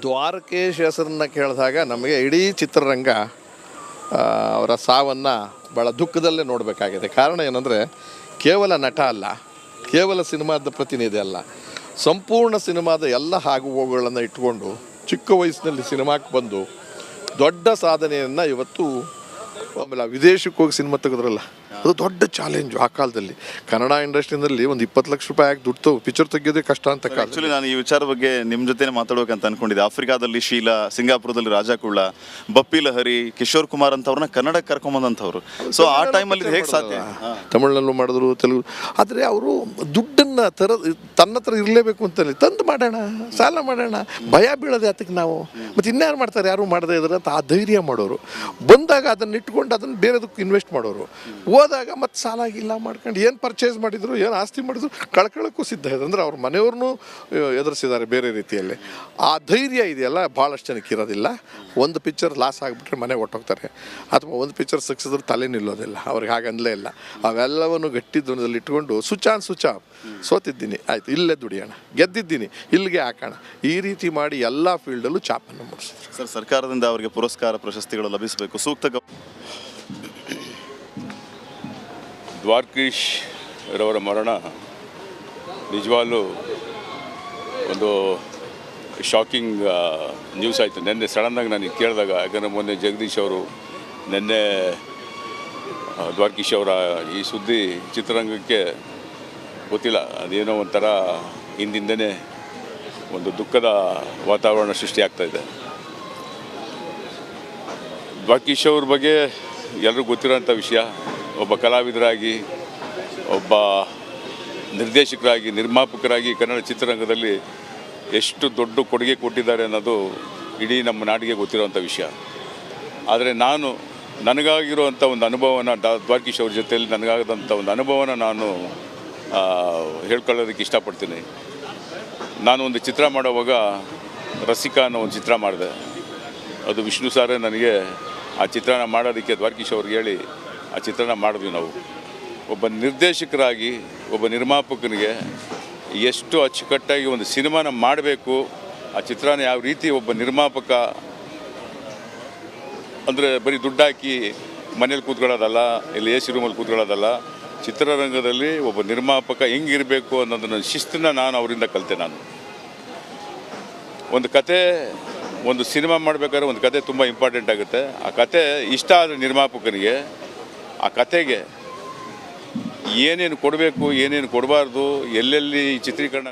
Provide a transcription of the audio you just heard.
ದ್ವಾರಕೇಶ್ ಹೆಸರನ್ನ ಕೇಳಿದಾಗ ನಮಗೆ ಇಡೀ ಚಿತ್ರರಂಗ ಅವರ ಸಾವನ್ನು ಭಾಳ ದುಃಖದಲ್ಲೇ ನೋಡಬೇಕಾಗಿದೆ. ಕಾರಣ ಏನಂದರೆ ಕೇವಲ ನಟ ಅಲ್ಲ, ಕೇವಲ ಸಿನಿಮಾದ ಪ್ರತಿನಿಧಿ ಅಲ್ಲ, ಸಂಪೂರ್ಣ ಸಿನಿಮಾದ ಎಲ್ಲ ಆಗುಹೋಗುಗಳನ್ನು ಇಟ್ಕೊಂಡು ಚಿಕ್ಕ ವಯಸ್ಸಿನಲ್ಲಿ ಸಿನಿಮಾಕ್ಕೆ ಬಂದು ದೊಡ್ಡ ಸಾಧನೆಯನ್ನು ಇವತ್ತು ಆಮೇಲೆ ವಿದೇಶಕ್ಕೆ ಹೋಗಿ ಸಿನಿಮಾ ತೆಗೆದ್ರಲ್ಲ, ಅದು ದೊಡ್ಡ ಚಾಲೆಂಜು ಆ ಕಾಲದಲ್ಲಿ. ಕನ್ನಡ ಇಂಡಸ್ಟ್ರಿನಲ್ಲಿ ಒಂದು 20 ಲಕ್ಷ ರೂಪಾಯಿ ಹಾಕಿ ದುಡ್ಡು ಪಿಕ್ಚರ್ ತೆಗೆಯೋದೇ ಕಷ್ಟ ಅಂತ ಕಾಲ. ಆ್ಯಕ್ಚುಲಿ ನಾನು ಈ ವಿಚಾರ ಬಗ್ಗೆ ನಿಮ್ಮ ಜೊತೆ ಮಾತಾಡ್ಬೇಕಂತ ಅನ್ಕೊಂಡಿದ್ದೆ. ಆಫ್ರಿಕಾದಲ್ಲಿ ಶೀಲಾ, ಸಿಂಗಾಪುರದಲ್ಲಿ ರಾಜಕುಳ್ಳ, ಬಪ್ಪಿ ಲಹರಿ, ಕಿಶೋರ್ ಕುಮಾರ್ ಅಂತವ್ರನ್ನ ಕನ್ನಡಕ್ಕೆ ಕರ್ಕೊಂಬಂದಂಥವ್ರು. ಸೊ ಆ ಟೈಮಲ್ಲಿ ಹೇಗೆ ಸಾಧ್ಯ? ತಮಿಳ್ನಲ್ಲೂ ಮಾಡಿದ್ರು, ತೆಲುಗು. ಆದರೆ ಅವರು ದುಡ್ಡನ್ನು ತನ್ನ ಹತ್ರ ಇರಲೇಬೇಕು ಅಂತಲ್ಲಿ ತಂದು ಮಾಡೋಣ, ಸಾಲ ಮಾಡೋಣ, ಭಯ ಬೀಳೋದು ಯಾತಕ್ಕೆ ನಾವು, ಮತ್ತು ಇನ್ಯಾರು ಮಾಡ್ತಾರೆ, ಯಾರು ಮಾಡದೇ ಇದ್ರೆ ಅಂತ ಆ ಧೈರ್ಯ ಮಾಡೋರು. ಬಂದಾಗ ಅದನ್ನು ಇಟ್ಕೊಂಡು ಅದನ್ನು ಬೇರೆದಕ್ಕೆ ಇನ್ವೆಸ್ಟ್ ಮಾಡೋರು. ಹೋದಾಗ ಮತ್ತೆ ಸಾಲ ಗಿಲ್ಲ ಮಾಡ್ಕೊಂಡು ಏನು ಪರ್ಚೇಸ್ ಮಾಡಿದ್ರು, ಏನು ಆಸ್ತಿ ಮಾಡಿದ್ರು ಕಳ್ಕೊಳ್ಳೋಕ್ಕೂ ಸಿದ್ಧ ಇದೆ. ಅಂದರೆ ಅವ್ರ ಮನೆಯವ್ರನ್ನೂ ಎದುರಿಸಿದ್ದಾರೆ ಬೇರೆ ರೀತಿಯಲ್ಲಿ. ಆ ಧೈರ್ಯ ಇದೆಯಲ್ಲ ಭಾಳಷ್ಟು ಜನಕ್ಕೆ ಇರೋದಿಲ್ಲ. ಒಂದು ಪಿಕ್ಚರ್ ಲಾಸ್ ಆಗಿಬಿಟ್ರೆ ಮನೆ ಹೊಟ್ಟೋಗ್ತಾರೆ, ಅಥವಾ ಒಂದು ಪಿಕ್ಚರ್ ಸಕ್ಸಿದ್ರೆ ತಲೆ ನಿಲ್ಲೋದಿಲ್ಲ. ಅವ್ರಿಗೆ ಹಾಗಂದಲೇ ಇಲ್ಲ. ಅವೆಲ್ಲವನ್ನು ಗಟ್ಟಿ ಧ್ವನಿಯಲ್ಲಿ ಇಟ್ಕೊಂಡು ಸ್ವಿಚ್ ಆನ್ ಸ್ವಿಚ್ ಆಫ್, ಸೋತಿದ್ದೀನಿ ಆಯಿತು ಇಲ್ಲೇ ದುಡಿಯೋಣ, ಗೆದ್ದಿದ್ದೀನಿ ಇಲ್ಲಿಗೆ ಹಾಕೋಣ, ಈ ರೀತಿ ಮಾಡಿ ಎಲ್ಲ ಫೀಲ್ಡಲ್ಲೂ ಚಾಪನ್ನು ಮೂಡಿಸಿದ್ರು. ಸರ್, ಸರ್ಕಾರದಿಂದ ಅವರಿಗೆ ಪುರಸ್ಕಾರ ಪ್ರಶಸ್ತಿಗಳು ಲಭಿಸಬೇಕು, ಸೂಕ್ತ ದ್ವಾರಕೀಶ್ ರವರ ಮರಣ ನಿಜವಾಗ್ಲೂ ಒಂದು ಶಾಕಿಂಗ್ ನ್ಯೂಸ್ ಆಯಿತು. ನೆನ್ನೆ ಸಡನ್ನಾಗಿ ನನಗೆ ಕೇಳಿದಾಗ, ಯಾಕಂದರೆ ಮೊನ್ನೆ ಜಗದೀಶ್ ಅವರು ನೆನ್ನೆ ದ್ವಾರಕೀಶ್ ಅವರ ಈ ಸುದ್ದಿ ಚಿತ್ರರಂಗಕ್ಕೆ ಗೊತ್ತಿಲ್ಲ, ಅದೇನೋ ಒಂಥರ ಹಿಂದಿಂದನೇ ಒಂದು ದುಃಖದ ವಾತಾವರಣ ಸೃಷ್ಟಿಯಾಗ್ತಾಯಿದೆ. ದ್ವಾರಕೀಶ್ ಅವ್ರ ಬಗ್ಗೆ ಎಲ್ಲರಿಗೂ ಗೊತ್ತಿರೋಂಥ ವಿಷಯ. ಒಬ್ಬ ಕಲಾವಿದರಾಗಿ, ಒಬ್ಬ ನಿರ್ದೇಶಕರಾಗಿ, ನಿರ್ಮಾಪಕರಾಗಿ ಕನ್ನಡ ಚಿತ್ರರಂಗದಲ್ಲಿ ಎಷ್ಟು ದೊಡ್ಡ ಕೊಡುಗೆ ಕೊಟ್ಟಿದ್ದಾರೆ ಅನ್ನೋದು ಇಡೀ ನಮ್ಮ ನಾಡಿಗೆ ಗೊತ್ತಿರೋವಂಥ ವಿಷಯ. ಆದರೆ ನನಗಾಗಿರುವಂಥ ಒಂದು ಅನುಭವನ ದ್ವಾರಕೀಶ್ ಅವ್ರ ಜೊತೆಯಲ್ಲಿ ನನಗಾಗದಂಥ ಒಂದು ಅನುಭವನ ನಾನು ಹೇಳ್ಕೊಳ್ಳೋದಕ್ಕೆ ಇಷ್ಟಪಡ್ತೀನಿ. ನಾನು ಒಂದು ಚಿತ್ರ ಮಾಡೋವಾಗ ರಸಿಕಾ ಅನ್ನೋ ಒಂದು ಚಿತ್ರ ಮಾಡಿದೆ. ಅದು ವಿಷ್ಣು ಸಾರೇ ನನಗೆ ಆ ಚಿತ್ರನ ಮಾಡೋದಕ್ಕೆ ದ್ವಾರಕೀಶ್ ಅವ್ರಿಗೆ ಹೇಳಿ ಆ ಚಿತ್ರನ ಮಾಡಿದ್ವಿ ನಾವು. ಒಬ್ಬ ನಿರ್ದೇಶಕರಾಗಿ, ಒಬ್ಬ ನಿರ್ಮಾಪಕನಿಗೆ ಎಷ್ಟು ಅಚ್ಚುಕಟ್ಟಾಗಿ ಒಂದು ಸಿನಿಮಾನ ಮಾಡಬೇಕು, ಆ ಚಿತ್ರನ ಯಾವ ರೀತಿ ಒಬ್ಬ ನಿರ್ಮಾಪಕ ಅಂದರೆ ಬರೀ ದುಡ್ಡು ಹಾಕಿ ಮನೇಲಿ ಕೂತ್ಕೊಳ್ಳೋದಲ್ಲ, ಇಲ್ಲಿ ಎ ಸಿ ರೂಮಲ್ಲಿ ಕೂತ್ಕೊಳ್ಳೋದಲ್ಲ, ಚಿತ್ರರಂಗದಲ್ಲಿ ಒಬ್ಬ ನಿರ್ಮಾಪಕ ಹೆಂಗಿರಬೇಕು ಅನ್ನೋದನ್ನ ಶಿಸ್ತನ್ನು ನಾನು ಅವರಿಂದ ಕಲಿತೆ. ನಾನು ಒಂದು ಕತೆ, ಒಂದು ಸಿನಿಮಾ ಮಾಡಬೇಕಾದ್ರೆ ಒಂದು ಕತೆ ತುಂಬ ಇಂಪಾರ್ಟೆಂಟ್ ಆಗುತ್ತೆ. ಆ ಕತೆ ಇಷ್ಟ ಆದರೆ ನಿರ್ಮಾಪಕನಿಗೆ ಆ ಕತೆಗೆ ಏನೇನು ಕೊಡಬೇಕು, ಏನೇನು ಕೊಡಬಾರ್ದು, ಎಲ್ಲೆಲ್ಲಿ ಚಿತ್ರೀಕರಣ